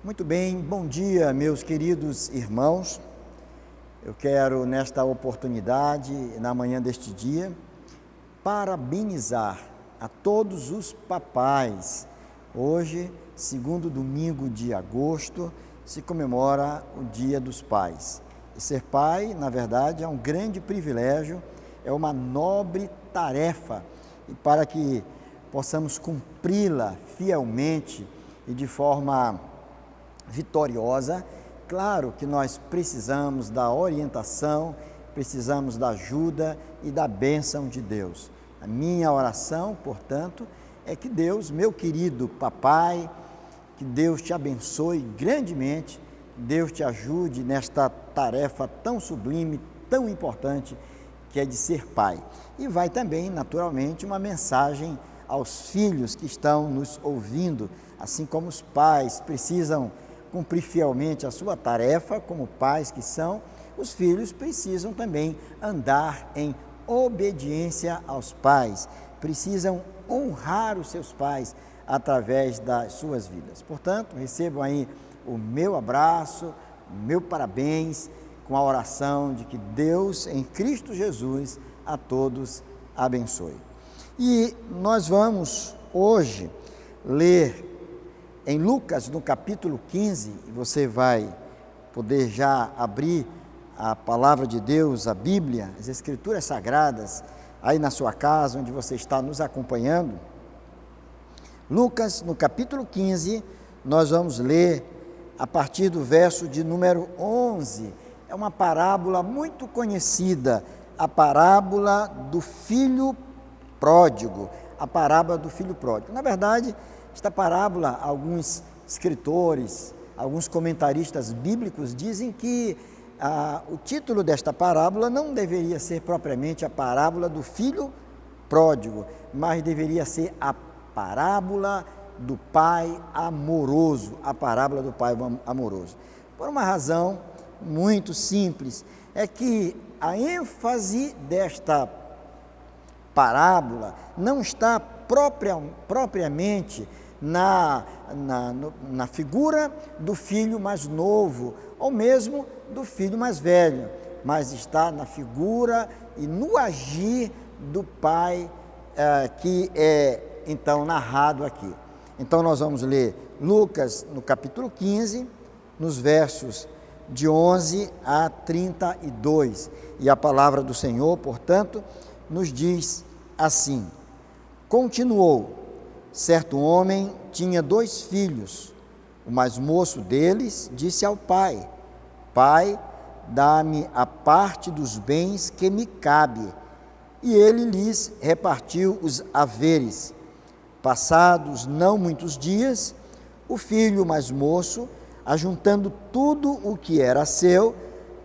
Muito bem, bom dia, meus queridos irmãos. Eu quero, nesta oportunidade, na manhã deste dia, parabenizar a todos os papais. Hoje, segundo domingo de agosto, se comemora o Dia dos Pais. E ser pai, na verdade, é um grande privilégio, é uma nobre tarefa. E para que possamos cumpri-la fielmente e de forma vitoriosa, claro que nós precisamos da orientação, precisamos da ajuda e da bênção de Deus. A minha oração, portanto, é que Deus, meu querido papai, que Deus te abençoe grandemente, Deus te ajude nesta tarefa tão sublime, tão importante, que é de ser pai. E vai também, naturalmente, uma mensagem aos filhos que estão nos ouvindo, assim como os pais precisam cumprir fielmente a sua tarefa, como pais que são, os filhos precisam também andar em obediência aos pais, precisam honrar os seus pais através das suas vidas. Portanto, recebam aí o meu abraço, o meu parabéns, com a oração de que Deus, em Cristo Jesus, a todos abençoe. E nós vamos hoje ler em Lucas, no capítulo 15, você vai poder já abrir a palavra de Deus, a Bíblia, as Escrituras Sagradas, aí na sua casa, onde você está nos acompanhando. Lucas, no capítulo 15, nós vamos ler a partir do verso de número 11. É uma parábola muito conhecida, a parábola do filho pródigo, a parábola do filho pródigo. Na verdade, esta parábola, alguns escritores, alguns comentaristas bíblicos dizem que o título desta parábola não deveria ser propriamente a parábola do filho pródigo, mas deveria ser a parábola do pai amoroso, a parábola do pai amoroso. Por uma razão muito simples, é que a ênfase desta parábola não está propriamente na figura do filho mais novo, ou mesmo do filho mais velho, mas está na figura e no agir do pai que é então narrado aqui. Então nós vamos ler Lucas no capítulo 15, nos versos de 11 a 32, e a palavra do Senhor, portanto, nos diz assim: continuou, certo homem tinha 2 filhos. O mais moço deles disse ao pai: Pai, dá-me a parte dos bens que me cabe. E ele lhes repartiu os haveres. Passados não muitos dias, o filho mais moço, ajuntando tudo o que era seu,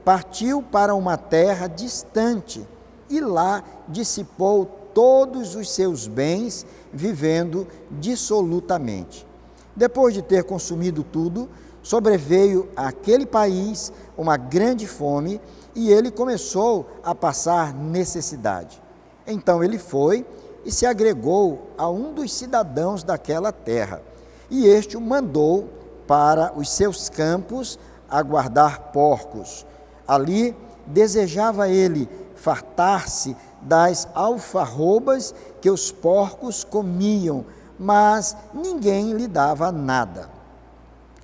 partiu para uma terra distante e lá dissipou todos os seus bens, vivendo dissolutamente. Depois de ter consumido tudo, sobreveio àquele país uma grande fome e ele começou a passar necessidade. Então ele foi e se agregou a um dos cidadãos daquela terra, e este o mandou para os seus campos a guardar porcos. Ali desejava ele fartar-se das alfarrobas que os porcos comiam, mas ninguém lhe dava nada.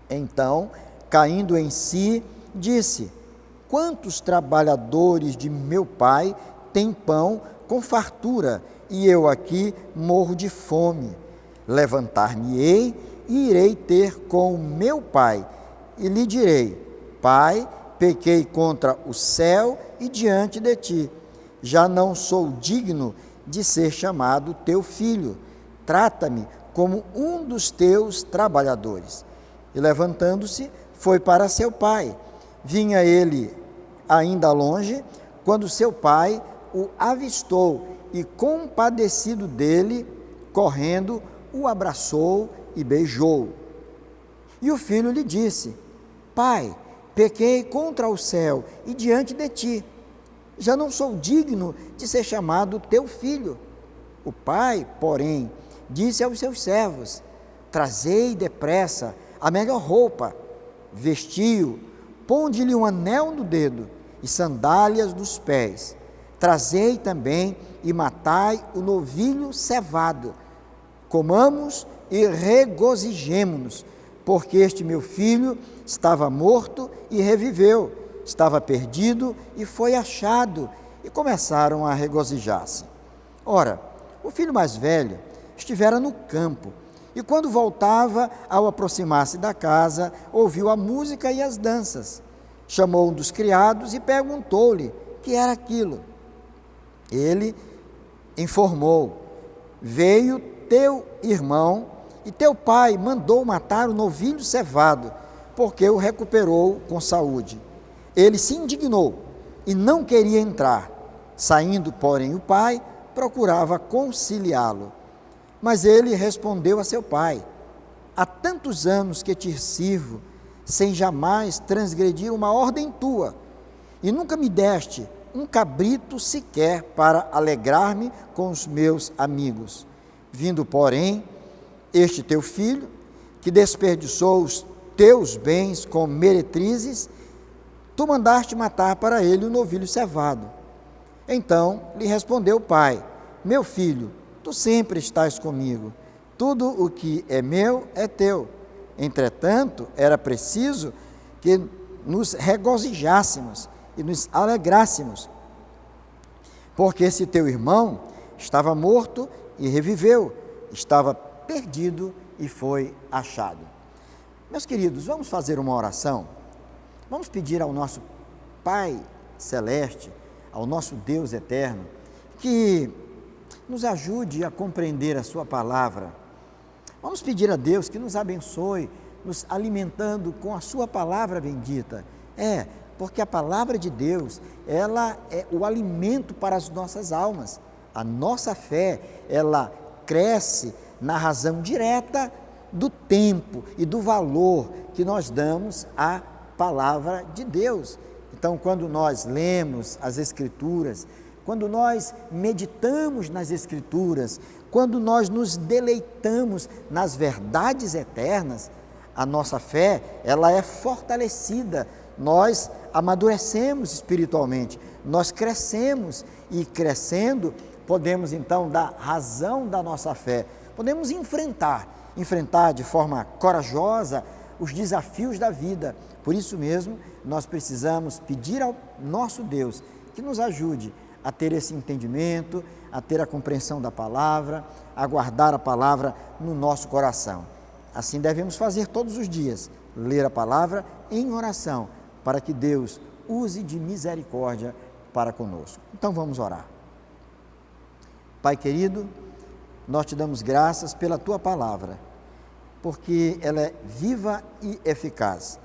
Então, caindo em si, disse: quantos trabalhadores de meu pai têm pão com fartura, e eu aqui morro de fome? Levantar-me-ei e irei ter com o meu pai, e lhe direi: Pai, pequei contra o céu e diante de ti. Já não sou digno de ser chamado teu filho. Trata-me como um dos teus trabalhadores. E levantando-se, foi para seu pai. Vinha ele ainda longe, quando seu pai o avistou e, compadecido dele, correndo, o abraçou e beijou. E o filho lhe disse: Pai, pequei contra o céu e diante de ti. Já não sou digno de ser chamado teu filho. O pai, porém, disse aos seus servos: Trazei depressa a melhor roupa vestiu, ponde-lhe um anel no dedo e sandálias nos pés. Trazei também e matai o novilho cevado. Comamos e regozijemo-nos, porque este meu filho estava morto e reviveu, estava perdido e foi achado. E começaram a regozijar-se. Ora, o filho mais velho estivera no campo, e quando voltava, ao aproximar-se da casa, ouviu a música e as danças. Chamou um dos criados e perguntou-lhe que era aquilo. Ele informou: veio teu irmão e teu pai mandou matar o novilho cevado, porque o recuperou com saúde. Ele se indignou e não queria entrar. Saindo, porém, o pai procurava conciliá-lo. Mas ele respondeu a seu pai: há tantos anos que te sirvo, sem jamais transgredir uma ordem tua, e nunca me deste um cabrito sequer para alegrar-me com os meus amigos. Vindo, porém, este teu filho, que desperdiçou os teus bens com meretrizes, tu mandaste matar para ele o novilho cevado. Então lhe respondeu o pai: meu filho, tu sempre estás comigo, tudo o que é meu é teu. Entretanto, era preciso que nos regozijássemos e nos alegrássemos, porque esse teu irmão estava morto e reviveu, estava perdido e foi achado. Meus queridos, vamos fazer uma oração? Vamos pedir ao nosso Pai Celeste, ao nosso Deus Eterno, que nos ajude a compreender a sua palavra. Vamos pedir a Deus que nos abençoe, nos alimentando com a sua palavra bendita. Porque a palavra de Deus, ela é o alimento para as nossas almas. A nossa fé, ela cresce na razão direta do tempo e do valor que nós damos à palavra de Deus. Então, quando nós lemos as Escrituras, quando nós meditamos nas Escrituras, quando nós nos deleitamos nas verdades eternas, a nossa fé, ela é fortalecida, nós amadurecemos espiritualmente, nós crescemos e crescendo, podemos então dar razão da nossa fé, podemos enfrentar de forma corajosa os desafios da vida. Por isso mesmo, nós precisamos pedir ao nosso Deus que nos ajude a ter esse entendimento, a ter a compreensão da palavra, a guardar a palavra no nosso coração. Assim devemos fazer todos os dias, ler a palavra em oração, para que Deus use de misericórdia para conosco. Então vamos orar. Pai querido, nós te damos graças pela tua palavra, porque ela é viva e eficaz.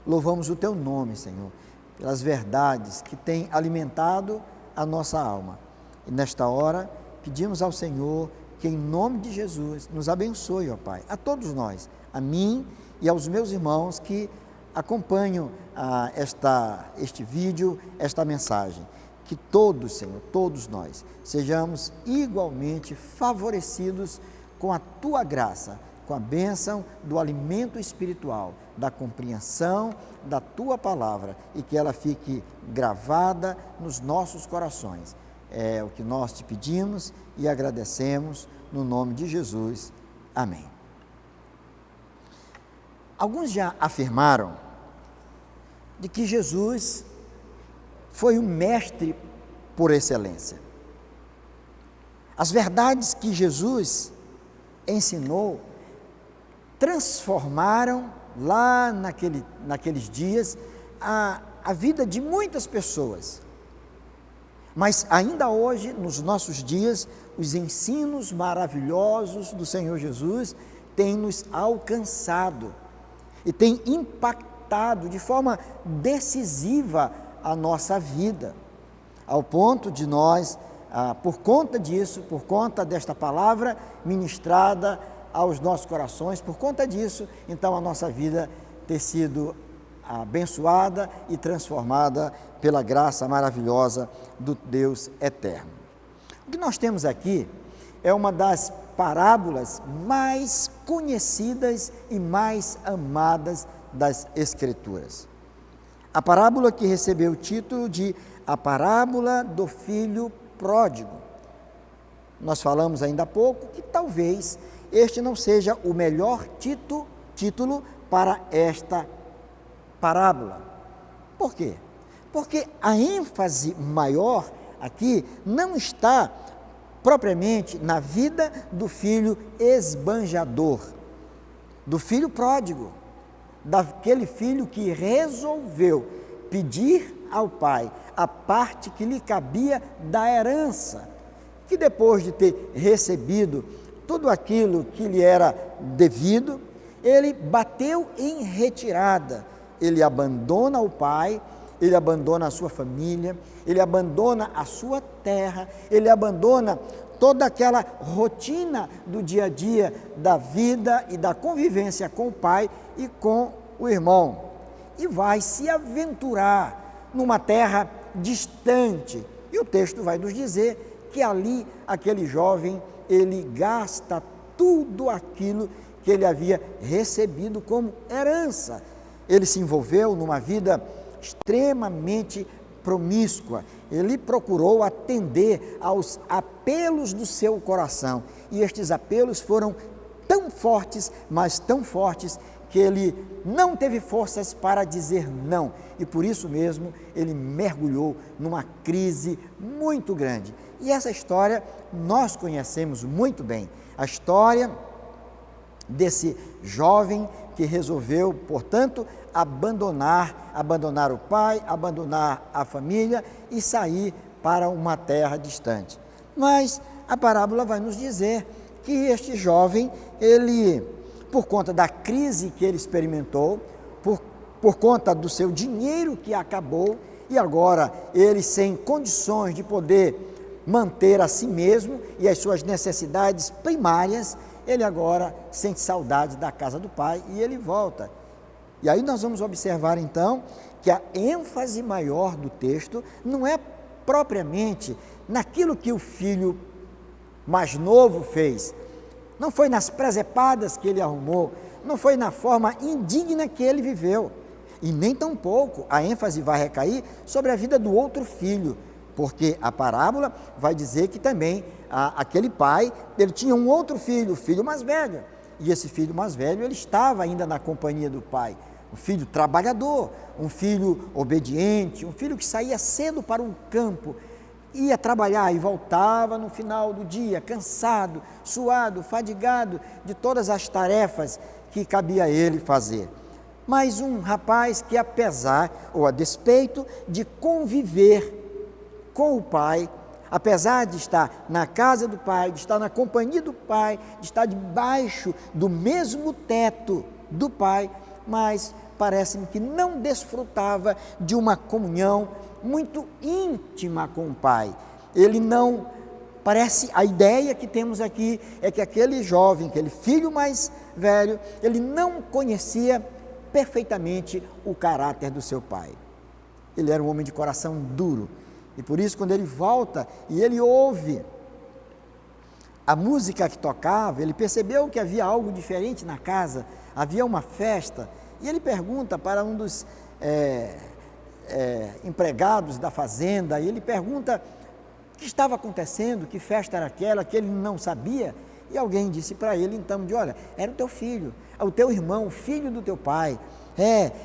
Louvamos o teu nome, Senhor, pelas verdades que têm alimentado a nossa alma. E nesta hora, pedimos ao Senhor que em nome de Jesus nos abençoe, ó Pai, a todos nós, a mim e aos meus irmãos que acompanham este vídeo, esta mensagem. Que todos, Senhor, todos nós, sejamos igualmente favorecidos com a Tua graça, com a bênção do alimento espiritual, da compreensão da Tua palavra e que ela fique gravada nos nossos corações. É o que nós te pedimos e agradecemos no nome de Jesus. Amém. Alguns já afirmaram de que Jesus foi um mestre por excelência. As verdades que Jesus ensinou transformaram lá naqueles dias a vida de muitas pessoas. Mas ainda hoje, nos nossos dias, os ensinos maravilhosos do Senhor Jesus têm nos alcançado e têm impactado de forma decisiva a nossa vida, ao ponto de nós, por conta disso, por conta desta palavra ministrada aos nossos corações, por conta disso, então a nossa vida ter sido abençoada e transformada pela graça maravilhosa do Deus eterno. O que nós temos aqui é uma das parábolas mais conhecidas e mais amadas das Escrituras. A parábola que recebeu o título de a parábola do filho pródigo. Nós falamos ainda há pouco que talvez este não seja o melhor título para esta parábola. Por quê? Porque a ênfase maior aqui não está propriamente na vida do filho esbanjador, do filho pródigo, daquele filho que resolveu pedir ao pai a parte que lhe cabia da herança, que depois de ter recebido tudo aquilo que lhe era devido, ele bateu em retirada, ele abandona o pai, ele abandona a sua família, ele abandona a sua terra, ele abandona toda aquela rotina do dia a dia da vida e da convivência com o pai e com o irmão, e vai se aventurar numa terra distante. E o texto vai nos dizer que ali aquele jovem, ele gasta tudo aquilo que ele havia recebido como herança. Ele se envolveu numa vida extremamente promíscua, ele procurou atender aos apelos do seu coração, e estes apelos foram tão fortes, mas tão fortes, que ele não teve forças para dizer não, e por isso mesmo ele mergulhou numa crise muito grande. E essa história nós conhecemos muito bem, a história desse jovem que resolveu, portanto, abandonar o pai, abandonar a família e sair para uma terra distante. Mas a parábola vai nos dizer que este jovem, ele, por conta da crise que ele experimentou, por conta do seu dinheiro que acabou, e agora ele sem condições de poder manter a si mesmo e as suas necessidades primárias, ele agora sente saudade da casa do pai e ele volta. E aí nós vamos observar então que a ênfase maior do texto não é propriamente naquilo que o filho mais novo fez, não foi nas presepadas que ele arrumou, não foi na forma indigna que ele viveu, e nem tampouco a ênfase vai recair sobre a vida do outro filho, porque a parábola vai dizer que também aquele pai, ele tinha um outro filho, o filho mais velho, e esse filho mais velho, ele estava ainda na companhia do pai, um filho trabalhador, um filho obediente, um filho que saía cedo para o campo, ia trabalhar e voltava no final do dia, cansado, suado, fadigado de todas as tarefas que cabia a ele fazer. Mas um rapaz que, apesar ou a despeito de conviver com o pai, apesar de estar na casa do pai, de estar na companhia do pai, de estar debaixo do mesmo teto do pai, mas parece-me que não desfrutava de uma comunhão muito íntima com o pai. Ele não, parece, a ideia que temos aqui é que aquele jovem, aquele filho mais velho, ele não conhecia perfeitamente o caráter do seu pai. Ele era um homem de coração duro, e por isso quando ele volta e ele ouve a música que tocava, ele percebeu que havia algo diferente na casa, havia uma festa, e ele pergunta para um dos empregados da fazenda, e ele pergunta o que estava acontecendo, que festa era aquela, que ele não sabia, e alguém disse para ele então, olha, era o teu filho, o teu irmão, o filho do teu pai,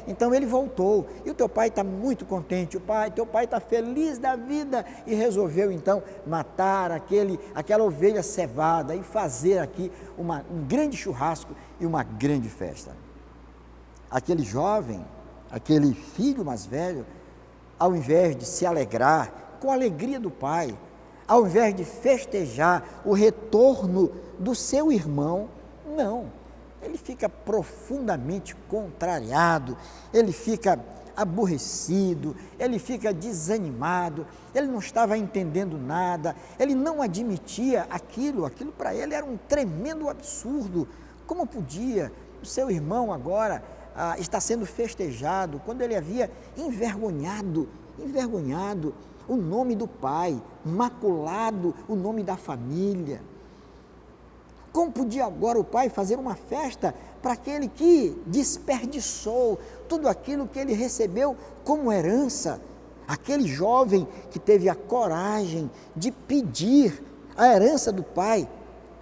então ele voltou, e o teu pai está muito contente, teu pai está feliz da vida, e resolveu então matar aquela ovelha cevada, e fazer aqui um grande churrasco e uma grande festa. Aquele jovem, aquele filho mais velho, ao invés de se alegrar com a alegria do pai, ao invés de festejar o retorno do seu irmão, não, ele fica profundamente contrariado, ele fica aborrecido, ele fica desanimado, ele não estava entendendo nada, ele não admitia aquilo para ele era um tremendo absurdo. Como podia o seu irmão agora está sendo festejado, quando ele havia envergonhado o nome do pai, maculado o nome da família? Como podia agora o pai fazer uma festa para aquele que desperdiçou tudo aquilo que ele recebeu como herança? Aquele jovem que teve a coragem de pedir a herança do pai,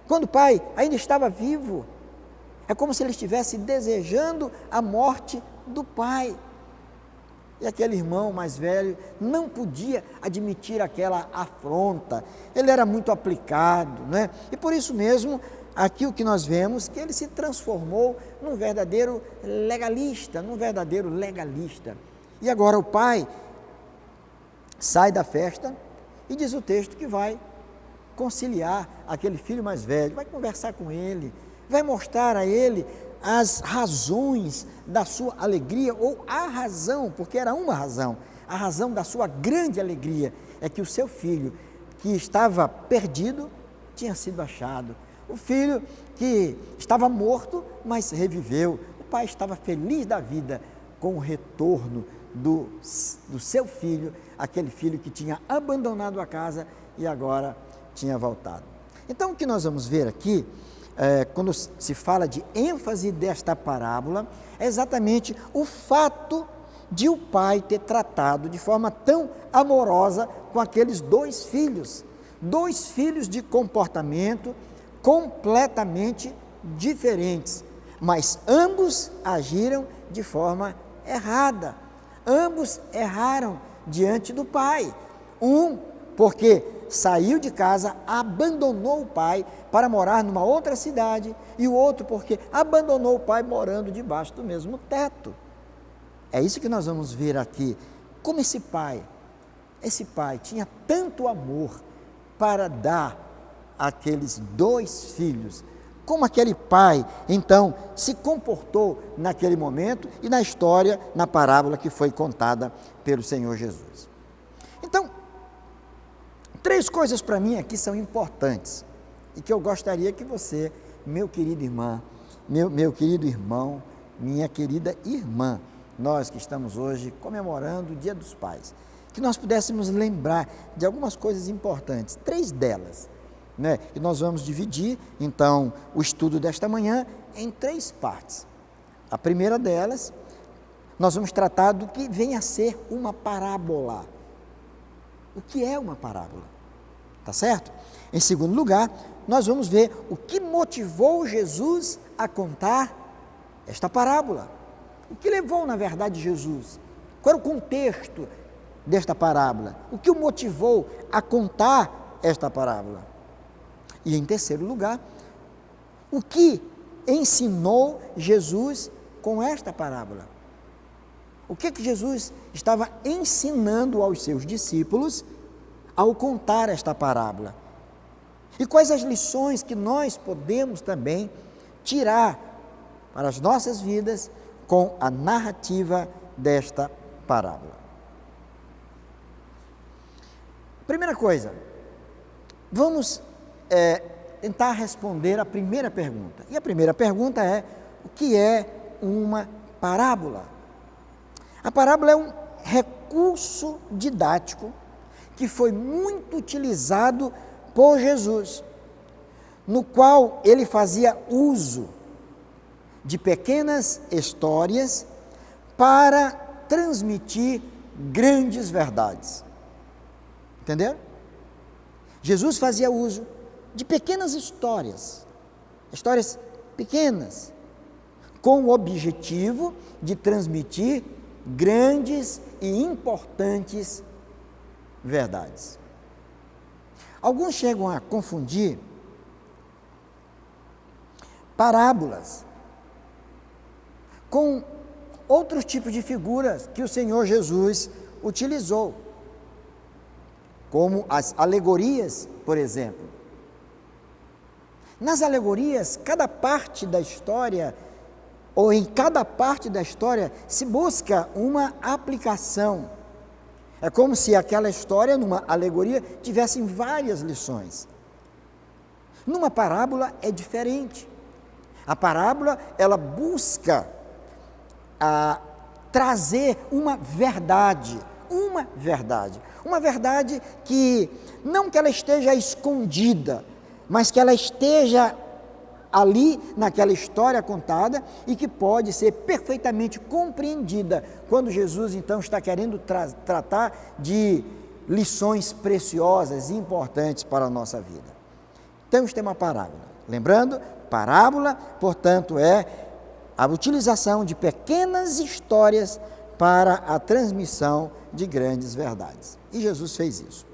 quando o pai ainda estava vivo. É como se ele estivesse desejando a morte do pai. E aquele irmão mais velho não podia admitir aquela afronta. Ele era muito aplicado, né? E por isso mesmo, aqui o que nós vemos, que ele se transformou num verdadeiro legalista, E agora o pai sai da festa e diz o texto que vai conciliar aquele filho mais velho, vai conversar com ele, vai mostrar a ele as razões da sua alegria, ou a razão, porque era uma razão, a razão da sua grande alegria é que o seu filho, que estava perdido, tinha sido achado. O filho que estava morto, mas reviveu. O pai estava feliz da vida com o retorno do seu filho, aquele filho que tinha abandonado a casa e agora tinha voltado. Então, o que nós vamos ver aqui, quando se fala de ênfase desta parábola, é exatamente o fato de o pai ter tratado de forma tão amorosa com aqueles dois filhos de comportamento completamente diferentes, mas ambos agiram de forma errada, ambos erraram diante do pai, porque saiu de casa, abandonou o pai para morar numa outra cidade, e o outro porque abandonou o pai morando debaixo do mesmo teto. É isso que nós vamos ver aqui, como esse pai tinha tanto amor para dar àqueles dois filhos, como aquele pai, então, se comportou naquele momento e na história, na parábola que foi contada pelo Senhor Jesus. Então, 3 coisas para mim aqui são importantes e que eu gostaria que você, meu querido irmão, meu querido irmão, minha querida irmã, nós que estamos hoje comemorando o Dia dos Pais, que nós pudéssemos lembrar de algumas coisas importantes, 3 delas, né? E nós vamos dividir, então, o estudo desta manhã em 3 partes. A primeira delas, nós vamos tratar do que vem a ser uma parábola. O que é uma parábola? Tá certo? Em segundo lugar, nós vamos ver o que motivou Jesus a contar esta parábola. O que levou, na verdade, Jesus? Qual era o contexto desta parábola? O que o motivou a contar esta parábola? E em terceiro lugar, o que ensinou Jesus com esta parábola? O que Jesus estava ensinando aos seus discípulos ao contar esta parábola? E quais as lições que nós podemos também tirar para as nossas vidas com a narrativa desta parábola? Primeira coisa, vamos tentar responder a primeira pergunta. E a primeira pergunta é: o que é uma parábola? A parábola é um recurso didático que foi muito utilizado por Jesus, no qual ele fazia uso de pequenas histórias para transmitir grandes verdades. Entenderam? Jesus fazia uso de pequenas histórias pequenas, com o objetivo de transmitir grandes e importantes verdades. Alguns chegam a confundir parábolas com outros tipos de figuras que o Senhor Jesus utilizou, como as alegorias, por exemplo. Nas alegorias, cada parte da história, ou em cada parte da história, se busca uma aplicação. É como se aquela história, numa alegoria, tivesse várias lições. Numa parábola é diferente. A parábola, ela busca trazer uma verdade que, não que ela esteja escondida, mas que ela esteja ali naquela história contada e que pode ser perfeitamente compreendida quando Jesus então está querendo tratar de lições preciosas e importantes para a nossa vida. Temos que ter uma parábola. Lembrando, parábola, portanto, é a utilização de pequenas histórias para a transmissão de grandes verdades. E Jesus fez isso.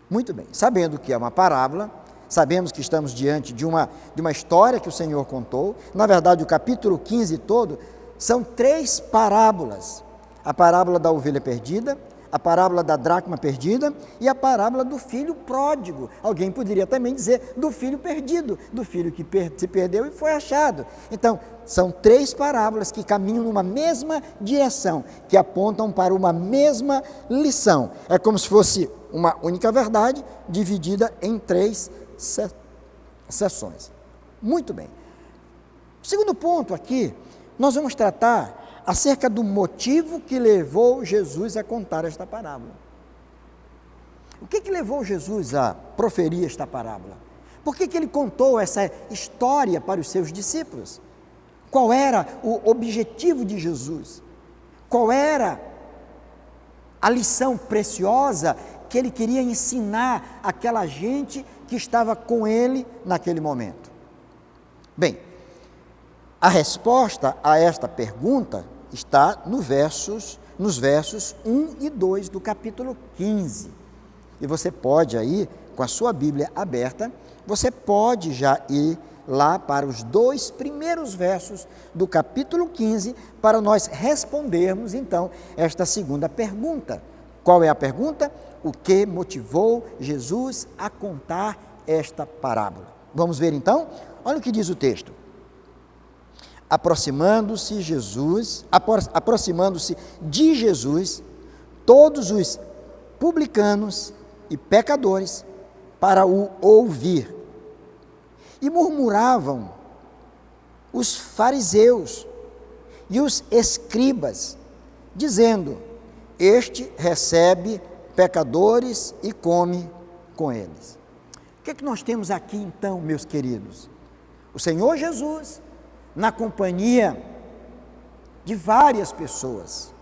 Muito bem, sabendo que é uma parábola, sabemos que estamos diante de uma história que o Senhor contou. Na verdade, o capítulo 15 todo são 3 parábolas. A parábola da ovelha perdida, a parábola da dracma perdida e a parábola do filho pródigo. Alguém poderia também dizer do filho perdido, do filho que se perdeu e foi achado. Então, são 3 parábolas que caminham numa mesma direção, que apontam para uma mesma lição. É como se fosse uma única verdade dividida em 3 sessões. Muito bem. O segundo ponto aqui, nós vamos tratar acerca do motivo que levou Jesus a contar esta parábola. O que levou Jesus a proferir esta parábola? Por que ele contou essa história para os seus discípulos? Qual era o objetivo de Jesus? Qual era a lição preciosa que ele queria ensinar àquela gente que estava com ele naquele momento? Bem, a resposta a esta pergunta está nos versos 1 e 2 do capítulo 15. E você pode aí, com a sua Bíblia aberta, você pode já ir lá para os 2 primeiros versos do capítulo 15, para nós respondermos então esta segunda pergunta. Qual é a pergunta? O que motivou Jesus a contar esta parábola? Vamos ver então? Olha o que diz o texto. Aproximando-se de Jesus, todos os publicanos e pecadores para o ouvir. E murmuravam os fariseus e os escribas, dizendo: este recebe pecadores e come com eles. O que nós temos aqui então, meus queridos? O Senhor Jesus, na companhia de várias pessoas.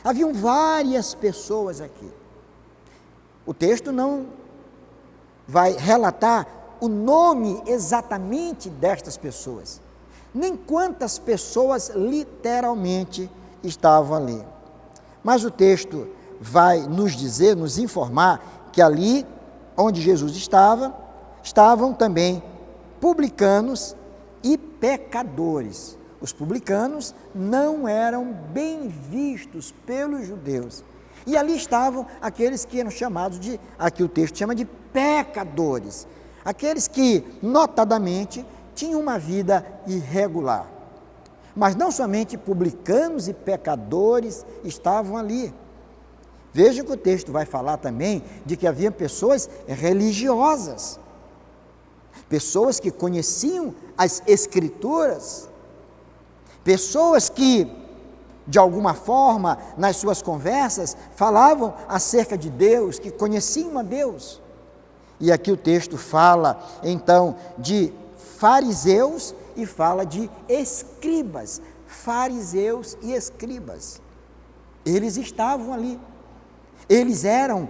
Haviam várias pessoas aqui. O texto não vai relatar o nome exatamente destas pessoas, nem quantas pessoas literalmente estavam ali. Mas o texto vai nos dizer, nos informar, que ali onde Jesus estava, estavam também publicanos e pecadores. Os publicanos não eram bem vistos pelos judeus. E ali estavam aqueles que eram chamados de, aqui o texto chama de pecadores. Aqueles que, notadamente, tinham uma vida irregular. Mas não somente publicanos e pecadores estavam ali. Veja que o texto vai falar também de que havia pessoas religiosas, pessoas que conheciam as Escrituras, pessoas que, de alguma forma, nas suas conversas, falavam acerca de Deus, que conheciam a Deus. E aqui o texto fala, então, de fariseus e fala de escribas, fariseus e escribas. Eles estavam ali. Eles eram,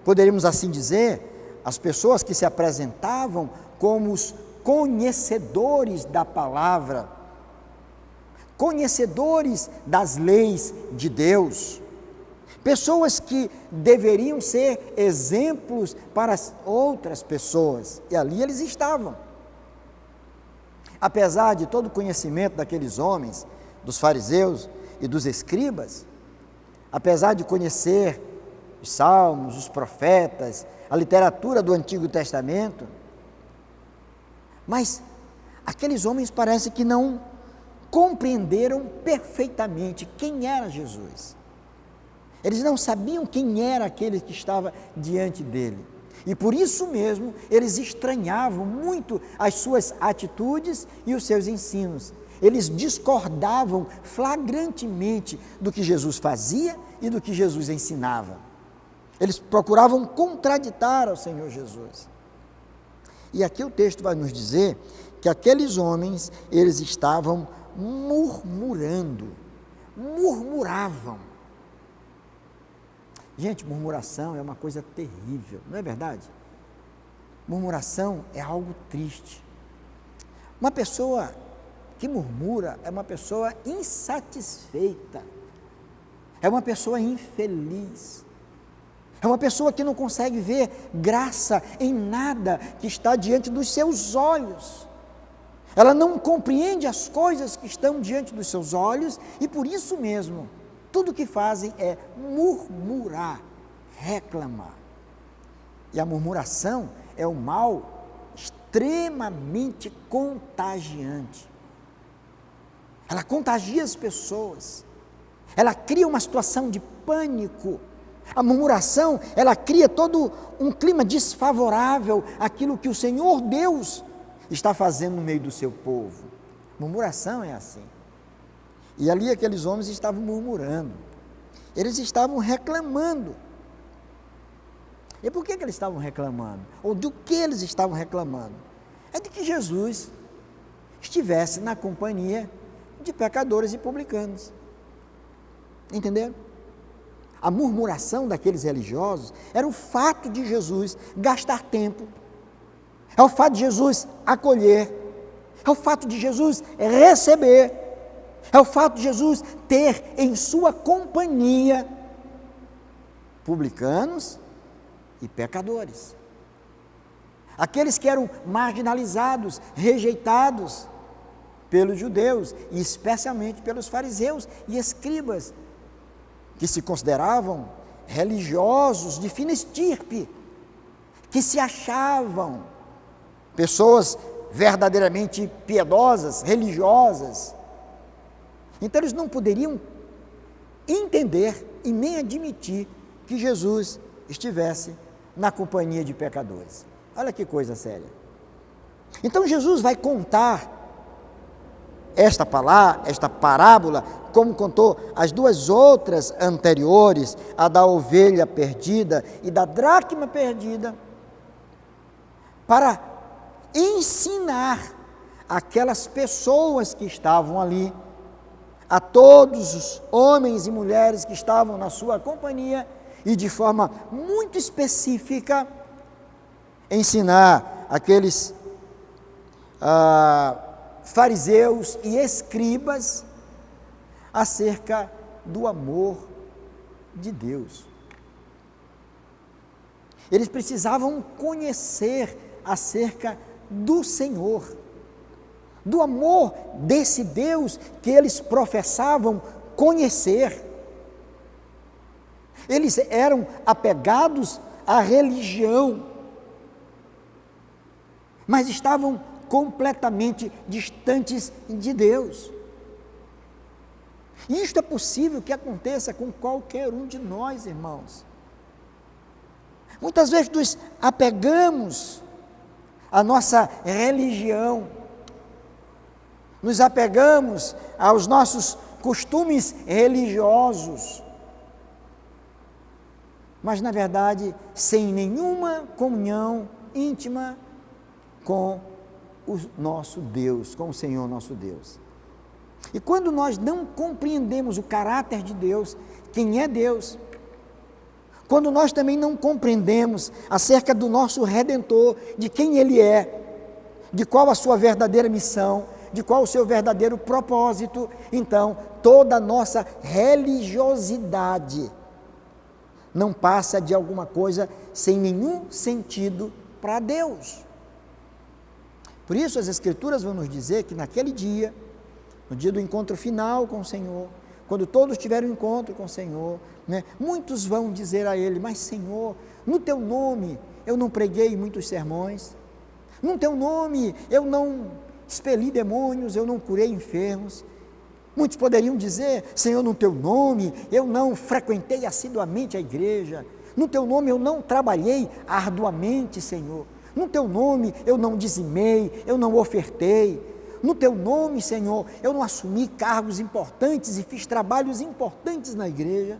poderíamos assim dizer, as pessoas que se apresentavam como os conhecedores da palavra, conhecedores das leis de Deus, pessoas que deveriam ser exemplos para as outras pessoas, e ali eles estavam. Apesar de todo o conhecimento daqueles homens, dos fariseus e dos escribas, apesar de conhecer os salmos, os profetas, a literatura do Antigo Testamento, mas aqueles homens parece que não compreenderam perfeitamente quem era Jesus. Eles não sabiam quem era aquele que estava diante dele. E por isso mesmo, eles estranhavam muito as suas atitudes e os seus ensinos. Eles discordavam flagrantemente do que Jesus fazia e do que Jesus ensinava. Eles procuravam contraditar ao Senhor Jesus. E aqui o texto vai nos dizer que aqueles homens, eles estavam murmurando, murmuravam. Gente, murmuração é uma coisa terrível, não é verdade? Murmuração é algo triste. Uma pessoa que murmura é uma pessoa insatisfeita, é uma pessoa infeliz, é uma pessoa que não consegue ver graça em nada que está diante dos seus olhos. Ela não compreende as coisas que estão diante dos seus olhos e por isso mesmo, tudo que fazem é murmurar, reclamar. E a murmuração é um mal extremamente contagiante. Ela contagia as pessoas, ela cria uma situação de pânico. A murmuração, ela cria todo um clima desfavorável àquilo que o Senhor Deus está fazendo no meio do seu povo. Murmuração é assim. E ali aqueles homens estavam murmurando, eles estavam reclamando. E por que eles estavam reclamando? Ou do que eles estavam reclamando? É de que Jesus estivesse na companhia de pecadores e publicanos. Entenderam? A murmuração daqueles religiosos era o fato de Jesus gastar tempo, é o fato de Jesus acolher, é o fato de Jesus receber, é o fato de Jesus ter em sua companhia publicanos e pecadores. Aqueles que eram marginalizados, rejeitados pelos judeus e especialmente pelos fariseus e escribas, que se consideravam religiosos de fina estirpe, que se achavam pessoas verdadeiramente piedosas, religiosas. Então eles não poderiam entender e nem admitir que Jesus estivesse na companhia de pecadores. Olha que coisa séria. Então Jesus vai contar esta parábola, como contou as duas outras anteriores, a da ovelha perdida e da dracma perdida, para ensinar aquelas pessoas que estavam ali, a todos os homens e mulheres que estavam na sua companhia, e de forma muito específica, ensinar aqueles fariseus e escribas acerca do amor de Deus. Eles precisavam conhecer acerca do Senhor, do amor desse Deus que eles professavam conhecer. Eles eram apegados à religião, mas estavam completamente distantes de Deus. E isto é possível que aconteça com qualquer um de nós, irmãos. Muitas vezes nos apegamos à nossa religião, nos apegamos aos nossos costumes religiosos, mas na verdade sem nenhuma comunhão íntima com o nosso Deus, com o Senhor nosso Deus. E quando nós não compreendemos o caráter de Deus, quem é Deus, quando nós também não compreendemos acerca do nosso Redentor, de quem Ele é, de qual a sua verdadeira missão, de qual o seu verdadeiro propósito, então toda a nossa religiosidade não passa de alguma coisa sem nenhum sentido para Deus. Por isso as Escrituras vão nos dizer que naquele dia, no dia do encontro final com o Senhor, quando todos tiverem um encontro com o Senhor, muitos vão dizer a Ele: mas Senhor, no Teu nome eu não preguei muitos sermões, no Teu nome eu não expeli demônios, eu não curei enfermos. Muitos poderiam dizer: Senhor, no Teu nome eu não frequentei assiduamente a igreja, no Teu nome eu não trabalhei arduamente, Senhor, no Teu nome eu não dizimei, eu não ofertei, no Teu nome, Senhor, eu não assumi cargos importantes e fiz trabalhos importantes na igreja.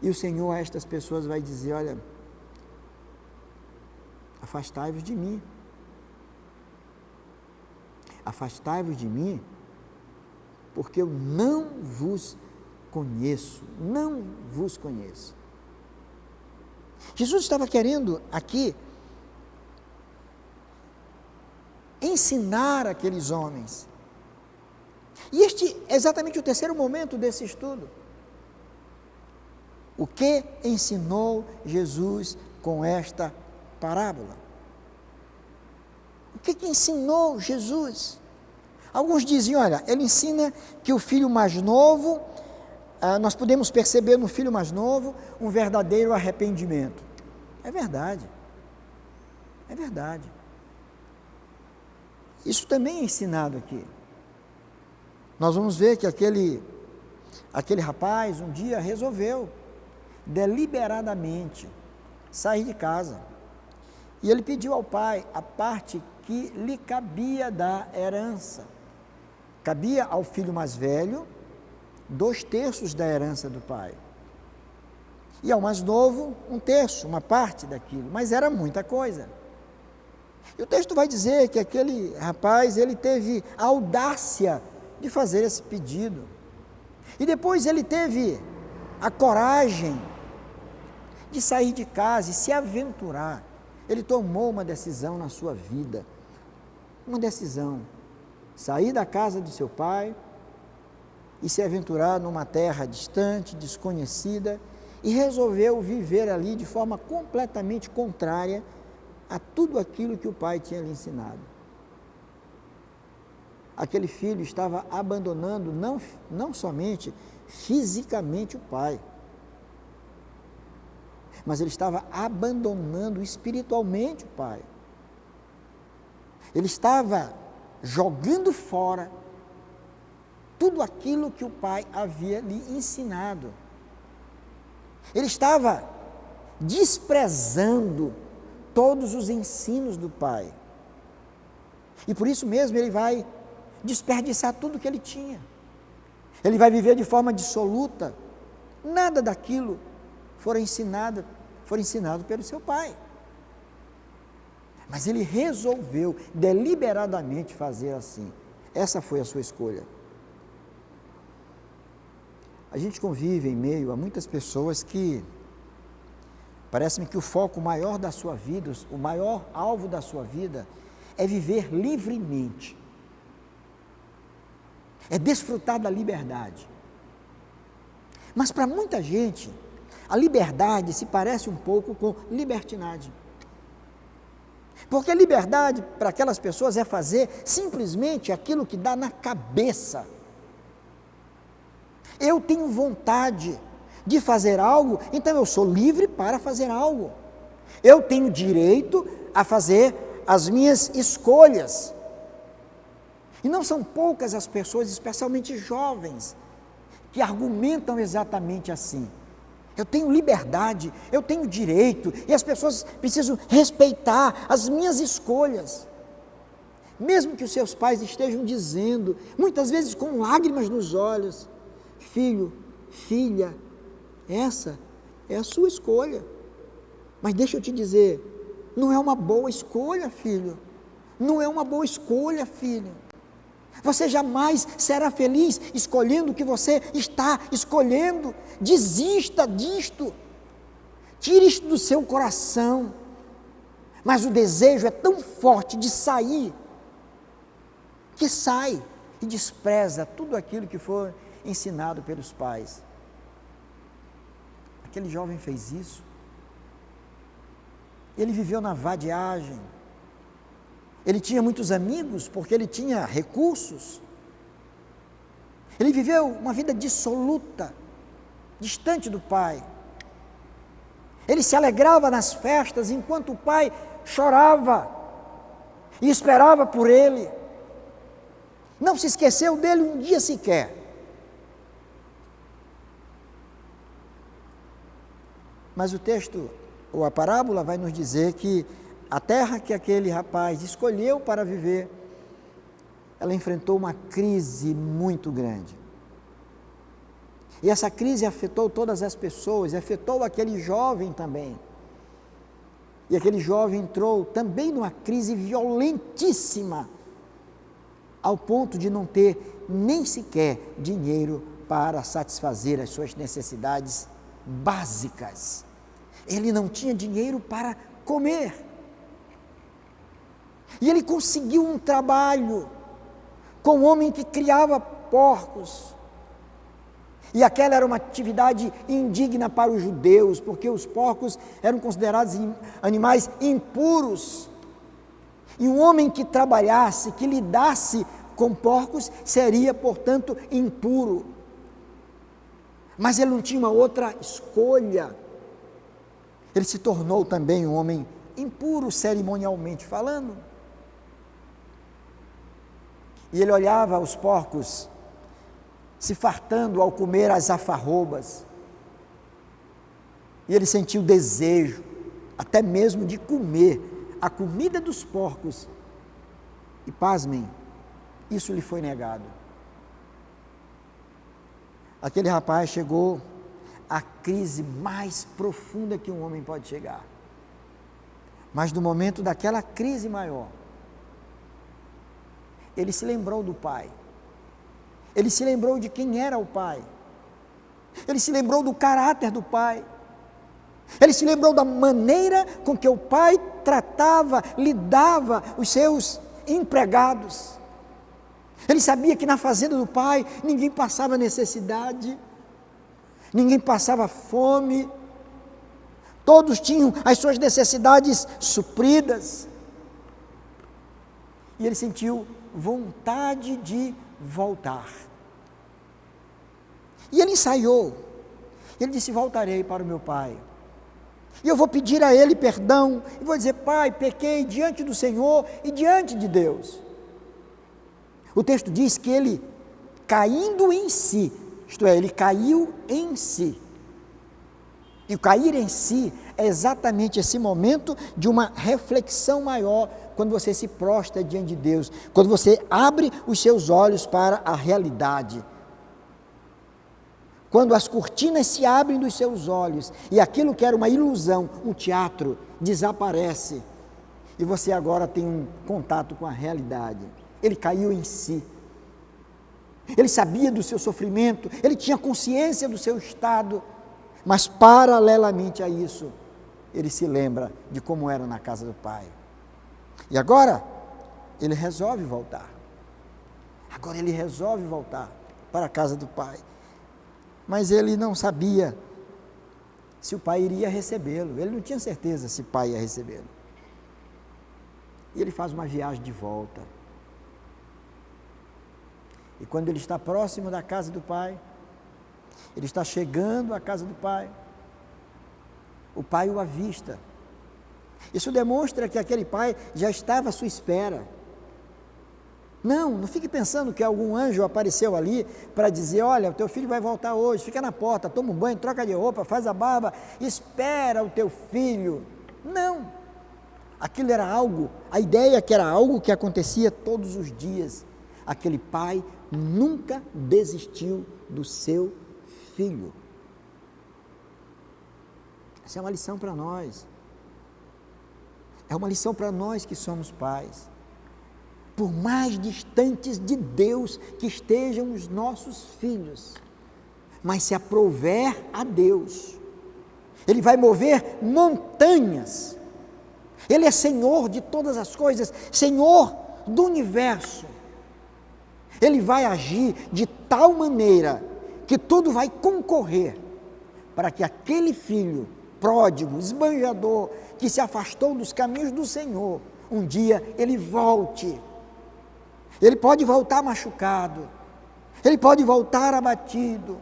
E o Senhor a estas pessoas vai dizer: olha, afastai-vos de mim, afastai-vos de mim, porque eu não vos conheço, não vos conheço. Jesus estava querendo aqui ensinar aqueles homens. E este é exatamente o terceiro momento desse estudo. O que ensinou Jesus com esta parábola? O que ensinou Jesus? Alguns dizem, olha, ele ensina que o filho mais novo, nós podemos perceber no filho mais novo um verdadeiro arrependimento. É verdade. É verdade. Isso também é ensinado aqui. Nós vamos ver que aquele rapaz um dia resolveu deliberadamente sair de casa. E ele pediu ao pai a parte que lhe cabia da herança. Cabia ao filho mais velho 2/3 da herança do pai. E ao mais novo, 1/3, uma parte daquilo. Mas era muita coisa. E o texto vai dizer que aquele rapaz, ele teve a audácia de fazer esse pedido. E depois ele teve a coragem de sair de casa e se aventurar. Ele tomou uma decisão na sua vida. Uma decisão. Sair da casa do seu pai e se aventurar numa terra distante, desconhecida, e resolveu viver ali de forma completamente contrária a tudo aquilo que o pai tinha lhe ensinado. Aquele filho estava abandonando não somente fisicamente o pai, mas ele estava abandonando espiritualmente o pai. Ele estava jogando fora tudo aquilo que o pai havia lhe ensinado. Ele estava desprezando todos os ensinos do pai. E por isso mesmo ele vai desperdiçar tudo que ele tinha. Ele vai viver de forma dissoluta. Nada daquilo for ensinado pelo seu pai. Mas ele resolveu deliberadamente fazer assim. Essa foi a sua escolha. A gente convive em meio a muitas pessoas que parece-me que o foco maior da sua vida, o maior alvo da sua vida é viver livremente. É desfrutar da liberdade. Mas para muita gente, a liberdade se parece um pouco com libertinagem. Porque a liberdade para aquelas pessoas é fazer simplesmente aquilo que dá na cabeça. Eu tenho vontade de fazer algo, então eu sou livre para fazer algo. Eu tenho direito a fazer as minhas escolhas. E não são poucas as pessoas, especialmente jovens, que argumentam exatamente assim. Eu tenho liberdade, eu tenho direito, e as pessoas precisam respeitar as minhas escolhas. Mesmo que os seus pais estejam dizendo, muitas vezes com lágrimas nos olhos, filho, filha, essa é a sua escolha. Mas deixa eu te dizer, não é uma boa escolha, filho. Não é uma boa escolha, filho. Você jamais será feliz escolhendo o que você está escolhendo. Desista disto. Tire isto do seu coração. Mas o desejo é tão forte de sair, que sai e despreza tudo aquilo que foi ensinado pelos pais. Aquele jovem fez isso. Ele viveu na vadiagem. Ele tinha muitos amigos porque ele tinha recursos. Ele viveu uma vida dissoluta, distante do pai. Ele se alegrava nas festas enquanto o pai chorava e esperava por ele. Não se esqueceu dele um dia sequer. Mas o texto, ou a parábola, vai nos dizer que a terra que aquele rapaz escolheu para viver, ela enfrentou uma crise muito grande. E essa crise afetou todas as pessoas, afetou aquele jovem também. E aquele jovem entrou também numa crise violentíssima, ao ponto de não ter nem sequer dinheiro para satisfazer as suas necessidades básicas. Ele não tinha dinheiro para comer. E ele conseguiu um trabalho com um homem que criava porcos. E aquela era uma atividade indigna para os judeus, porque os porcos eram considerados animais impuros. E um homem que trabalhasse, que lidasse com porcos, seria, portanto, impuro. Mas ele não tinha uma outra escolha. Ele se tornou também um homem impuro, cerimonialmente falando. E ele olhava os porcos se fartando ao comer as alfarrobas. E ele sentiu desejo, até mesmo de comer a comida dos porcos. E pasmem, isso lhe foi negado. Aquele rapaz chegou à crise mais profunda que um homem pode chegar. Mas no momento daquela crise maior, ele se lembrou do pai. Ele se lembrou de quem era o pai. Ele se lembrou do caráter do pai. Ele se lembrou da maneira com que o pai tratava, lidava os seus empregados. Ele sabia que na fazenda do pai ninguém passava necessidade, ninguém passava fome, todos tinham as suas necessidades supridas. E ele sentiu vontade de voltar. E ele ensaiou. Ele disse: voltarei para o meu pai. E eu vou pedir a ele perdão. E vou dizer: pai, pequei diante do Senhor e diante de Deus. O texto diz que ele, caindo em si, isto é, ele caiu em si. E o cair em si é exatamente esse momento de uma reflexão maior, quando você se prostra diante de Deus, quando você abre os seus olhos para a realidade. Quando as cortinas se abrem dos seus olhos e aquilo que era uma ilusão, um teatro, desaparece e você agora tem um contato com a realidade. Ele caiu em si. Ele sabia do seu sofrimento, ele tinha consciência do seu estado, mas paralelamente a isso, ele se lembra de como era na casa do pai. E agora, ele resolve voltar. Agora ele resolve voltar para a casa do pai. Mas ele não sabia se o pai iria recebê-lo. Ele não tinha certeza se o pai ia recebê-lo. E ele faz uma viagem de volta. E quando ele está próximo da casa do pai, ele está chegando à casa do pai, o pai o avista. Isso demonstra que aquele pai já estava à sua espera. Não fique pensando que algum anjo apareceu ali para dizer: olha, o teu filho vai voltar hoje, fica na porta, toma um banho, troca de roupa, faz a barba, espera o teu filho. Não, aquilo era algo, a ideia que era algo que acontecia todos os dias. Aquele pai nunca desistiu do seu filho. Essa é uma lição para nós. É uma lição para nós que somos pais. Por mais distantes de Deus que estejam os nossos filhos, mas se aprouver a Deus, Ele vai mover montanhas. Ele é Senhor de todas as coisas, Senhor do universo. Ele vai agir de tal maneira que tudo vai concorrer para que aquele filho pródigo, esbanjador, que se afastou dos caminhos do Senhor, um dia ele volte. Ele pode voltar machucado, ele pode voltar abatido,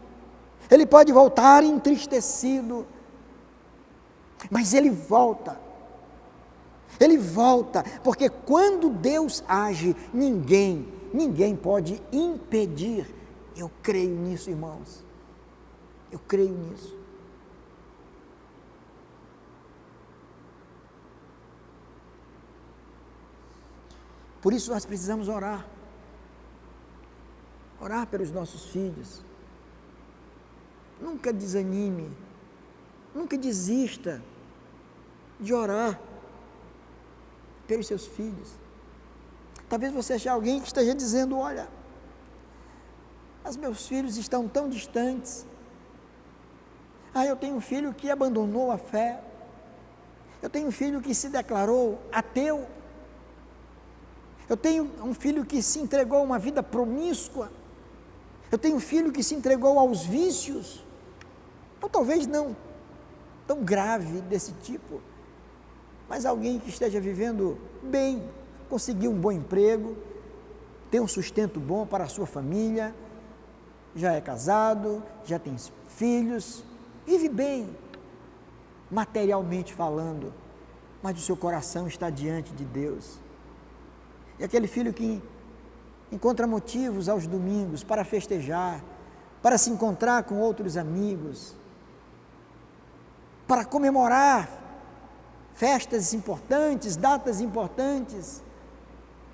ele pode voltar entristecido, mas ele volta, porque quando Deus age, ninguém pode impedir. Eu creio nisso, irmãos, eu creio nisso. Por isso nós precisamos orar pelos nossos filhos. Nunca desanime, nunca desista de orar pelos seus filhos. Talvez você seja alguém que esteja dizendo: olha, os meus filhos estão tão distantes. Eu tenho um filho que abandonou a fé. Eu tenho um filho que se declarou ateu. Eu tenho um filho que se entregou a uma vida promíscua. Eu tenho um filho que se entregou aos vícios. Ou talvez não tão grave desse tipo, mas alguém que esteja vivendo bem, conseguiu um bom emprego, tem um sustento bom para a sua família, já é casado, já tem filhos, vive bem, materialmente falando, mas o seu coração está diante de Deus. E aquele filho que encontra motivos aos domingos para festejar, para se encontrar com outros amigos, para comemorar festas importantes, datas importantes,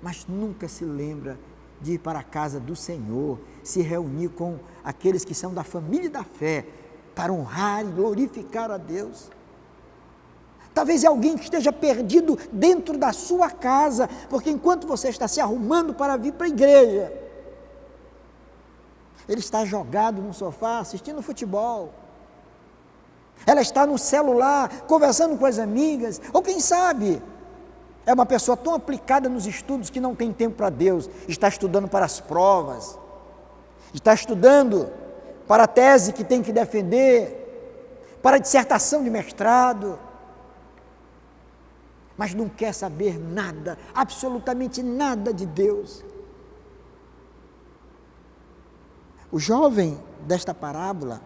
mas nunca se lembra de ir para a casa do Senhor, se reunir com aqueles que são da família da fé, para honrar e glorificar a Deus. Talvez é alguém que esteja perdido dentro da sua casa, porque enquanto você está se arrumando para vir para a igreja, ele está jogado no sofá assistindo futebol, ela está no celular conversando com as amigas, ou quem sabe é uma pessoa tão aplicada nos estudos que não tem tempo para Deus, está estudando para as provas, está estudando para a tese que tem que defender, para a dissertação de mestrado, mas não quer saber nada, absolutamente nada de Deus. O jovem desta parábola,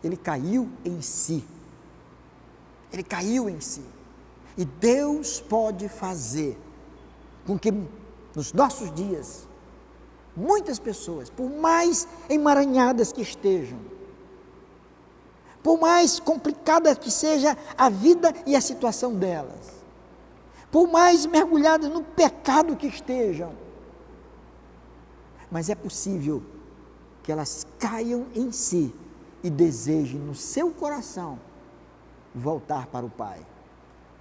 ele caiu em si. Ele caiu em si. E Deus pode fazer com que nos nossos dias, muitas pessoas, por mais emaranhadas que estejam, por mais complicada que seja a vida e a situação delas, por mais mergulhadas no pecado que estejam, mas é possível que elas caiam em si e desejem no seu coração voltar para o Pai,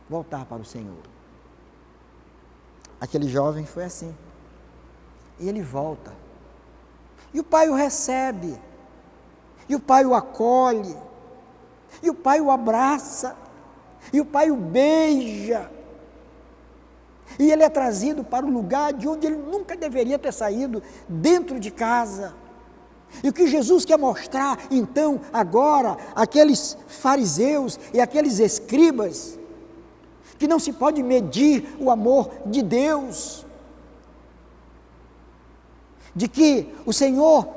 voltar para o Senhor. Aquele jovem foi assim, e ele volta, e o pai o recebe, e o pai o acolhe, e o pai o abraça, e o pai o beija, e ele é trazido para o lugar de onde ele nunca deveria ter saído, dentro de casa. E o que Jesus quer mostrar, então, agora, aqueles fariseus e aqueles escribas, que não se pode medir o amor de Deus, de que o Senhor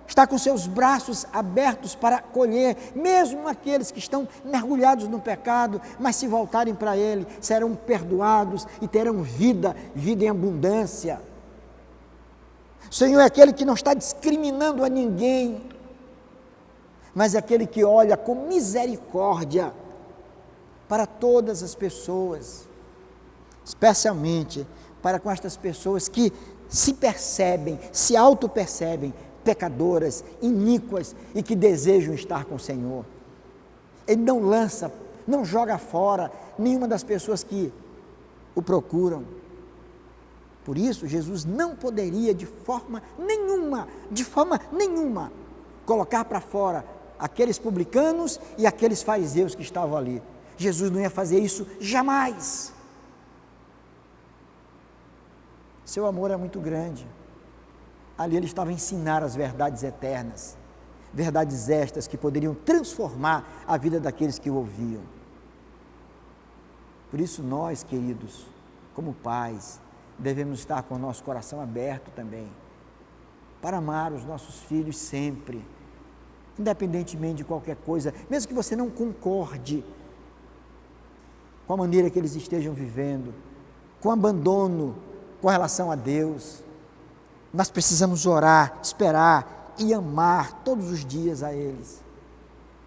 está com seus braços abertos para acolher, mesmo aqueles que estão mergulhados no pecado, mas se voltarem para Ele, serão perdoados e terão vida em abundância. O Senhor é aquele que não está discriminando a ninguém, mas é aquele que olha com misericórdia para todas as pessoas, especialmente para com estas pessoas que se percebem, se auto-percebem pecadoras, iníquas e que desejam estar com o Senhor. Ele não lança, não joga fora nenhuma das pessoas que o procuram. Por isso, Jesus não poderia de forma nenhuma, colocar para fora aqueles publicanos e aqueles fariseus que estavam ali. Jesus não ia fazer isso jamais. Seu amor é muito grande. Ali ele estava a ensinar as verdades eternas, verdades estas que poderiam transformar a vida daqueles que o ouviam. Por isso nós, queridos, como pais, devemos estar com o nosso coração aberto também, para amar os nossos filhos sempre, independentemente de qualquer coisa, mesmo que você não concorde com a maneira que eles estejam vivendo, com abandono com relação a Deus. Nós precisamos orar, esperar e amar todos os dias a eles.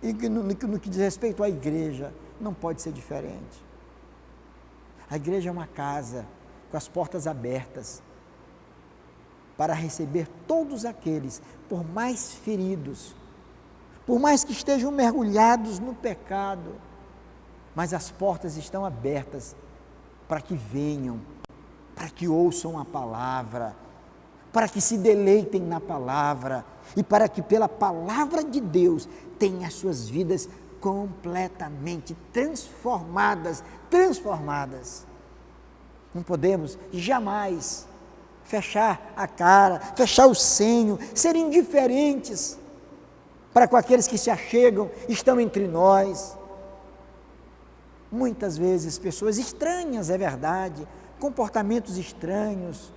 E no que diz respeito à igreja, não pode ser diferente. A igreja é uma casa com as portas abertas para receber todos aqueles, por mais feridos, por mais que estejam mergulhados no pecado, mas as portas estão abertas para que venham, para que ouçam a palavra, para que se deleitem na palavra e para que pela palavra de Deus tenham as suas vidas completamente transformadas. Não podemos jamais fechar a cara, fechar o senho, ser indiferentes para com aqueles que se achegam, estão entre nós. Muitas vezes pessoas estranhas, é verdade, comportamentos estranhos,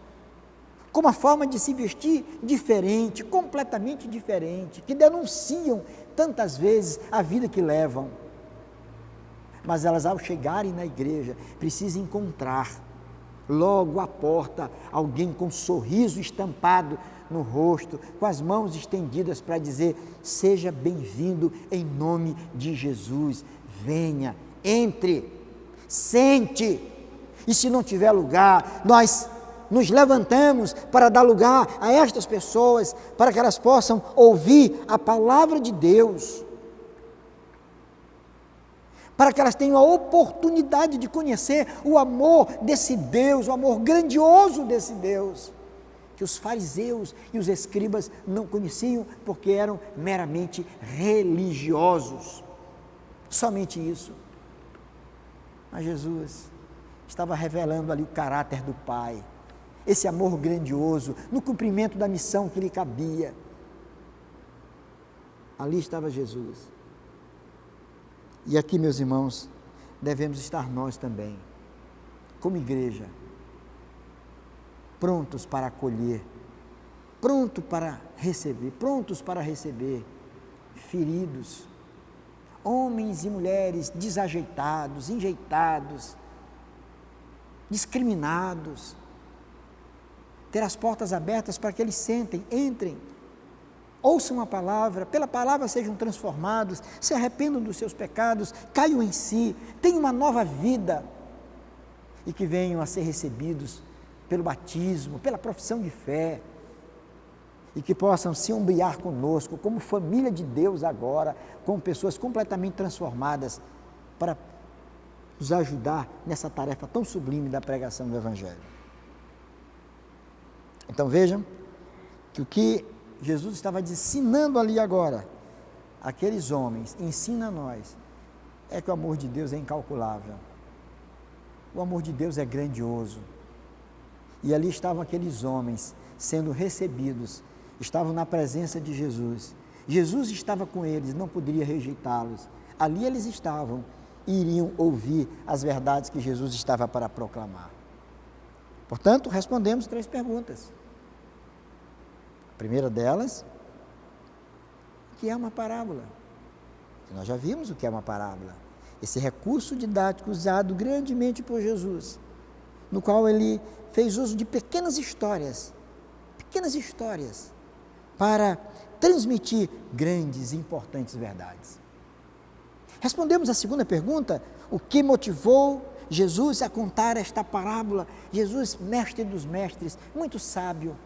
com uma forma de se vestir diferente, completamente diferente, que denunciam tantas vezes a vida que levam. Mas elas, ao chegarem na igreja, precisam encontrar logo à porta alguém com um sorriso estampado no rosto, com as mãos estendidas para dizer: seja bem-vindo em nome de Jesus, venha, entre, sente. E se não tiver lugar, nós nos levantamos para dar lugar a estas pessoas, para que elas possam ouvir a palavra de Deus, para que elas tenham a oportunidade de conhecer o amor desse Deus, o amor grandioso desse Deus, que os fariseus e os escribas não conheciam, porque eram meramente religiosos, somente isso. Mas Jesus estava revelando ali o caráter do Pai, esse amor grandioso, no cumprimento da missão que lhe cabia. Ali estava Jesus. E aqui, meus irmãos, devemos estar nós também, como igreja, prontos para acolher, prontos para receber feridos, homens e mulheres desajeitados, enjeitados, discriminados, ter as portas abertas para que eles sentem, entrem, ouçam a palavra, pela palavra sejam transformados, se arrependam dos seus pecados, caiam em si, tenham uma nova vida e que venham a ser recebidos pelo batismo, pela profissão de fé e que possam se umbrear conosco como família de Deus agora, como pessoas completamente transformadas para nos ajudar nessa tarefa tão sublime da pregação do Evangelho. Então vejam que o que Jesus estava ensinando ali agora, aqueles homens, ensina a nós, é que o amor de Deus é incalculável, o amor de Deus é grandioso, e ali estavam aqueles homens sendo recebidos, estavam na presença de Jesus, Jesus estava com eles, não poderia rejeitá-los, ali eles estavam, e iriam ouvir as verdades que Jesus estava para proclamar. Portanto, respondemos 3 perguntas. A primeira delas, o que é uma parábola? Nós já vimos o que é uma parábola. Esse recurso didático usado grandemente por Jesus, no qual ele fez uso de pequenas histórias, para transmitir grandes e importantes verdades. Respondemos a segunda pergunta, o que motivou Jesus a contar esta parábola? Jesus, mestre dos mestres, muito sábio,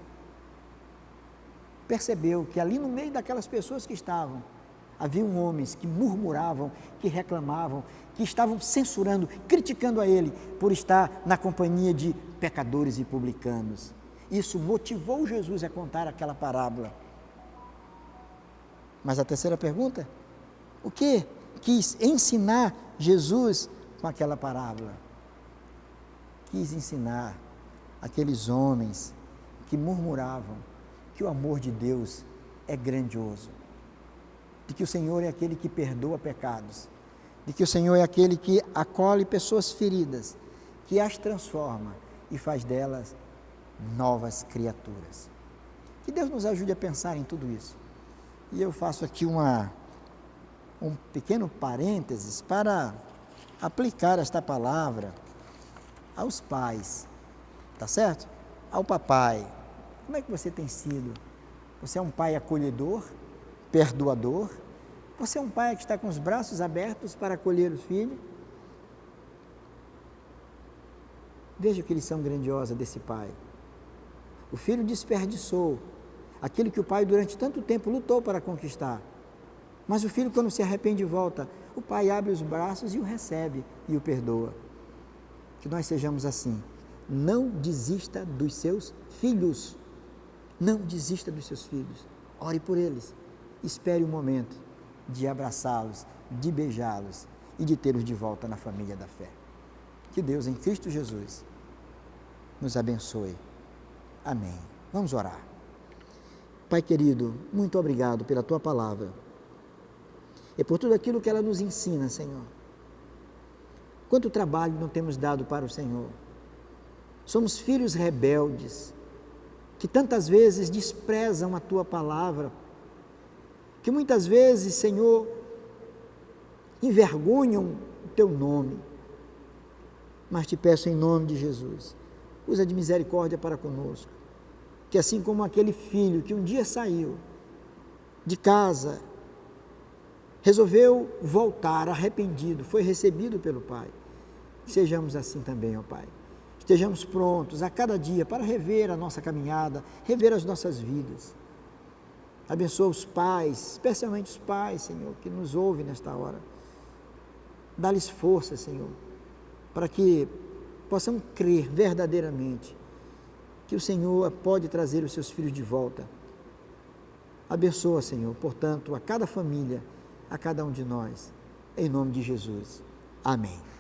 percebeu que ali no meio daquelas pessoas que estavam, haviam homens que murmuravam, que reclamavam, que estavam censurando, criticando a ele por estar na companhia de pecadores e publicanos. Isso motivou Jesus a contar aquela parábola. Mas a terceira pergunta, o que quis ensinar Jesus com aquela parábola? Quis ensinar aqueles homens que murmuravam que o amor de Deus é grandioso, de que o Senhor é aquele que perdoa pecados, de que o Senhor é aquele que acolhe pessoas feridas, que as transforma e faz delas novas criaturas. Que Deus nos ajude a pensar em tudo isso. E eu faço aqui um pequeno parênteses para aplicar esta palavra aos pais, tá certo? Ao papai. Como é que você tem sido? Você é um pai acolhedor, perdoador? Você é um pai que está com os braços abertos para acolher o filho? Veja que lição grandiosa desse pai. O filho desperdiçou aquilo que o pai durante tanto tempo lutou para conquistar. Mas o filho, quando se arrepende e volta, o pai abre os braços e o recebe e o perdoa. Que nós sejamos assim, não desista dos seus filhos. Não desista dos seus filhos. Ore por eles. Espere o momento de abraçá-los, de beijá-los e de tê-los de volta na família da fé. Que Deus, em Cristo Jesus, nos abençoe. Amém. Vamos orar. Pai querido, muito obrigado pela Tua palavra e por tudo aquilo que ela nos ensina, Senhor. Quanto trabalho não temos dado para o Senhor. Somos filhos rebeldes, que tantas vezes desprezam a Tua palavra, que muitas vezes, Senhor, envergonham o Teu nome. Mas te peço em nome de Jesus, usa de misericórdia para conosco, que assim como aquele filho que um dia saiu de casa, resolveu voltar arrependido, foi recebido pelo Pai, sejamos assim também, ó Pai. Estejamos prontos a cada dia para rever a nossa caminhada, rever as nossas vidas. Abençoa os pais, especialmente os pais, Senhor, que nos ouvem nesta hora. Dá-lhes força, Senhor, para que possam crer verdadeiramente que o Senhor pode trazer os seus filhos de volta. Abençoa, Senhor, portanto, a cada família, a cada um de nós, em nome de Jesus. Amém.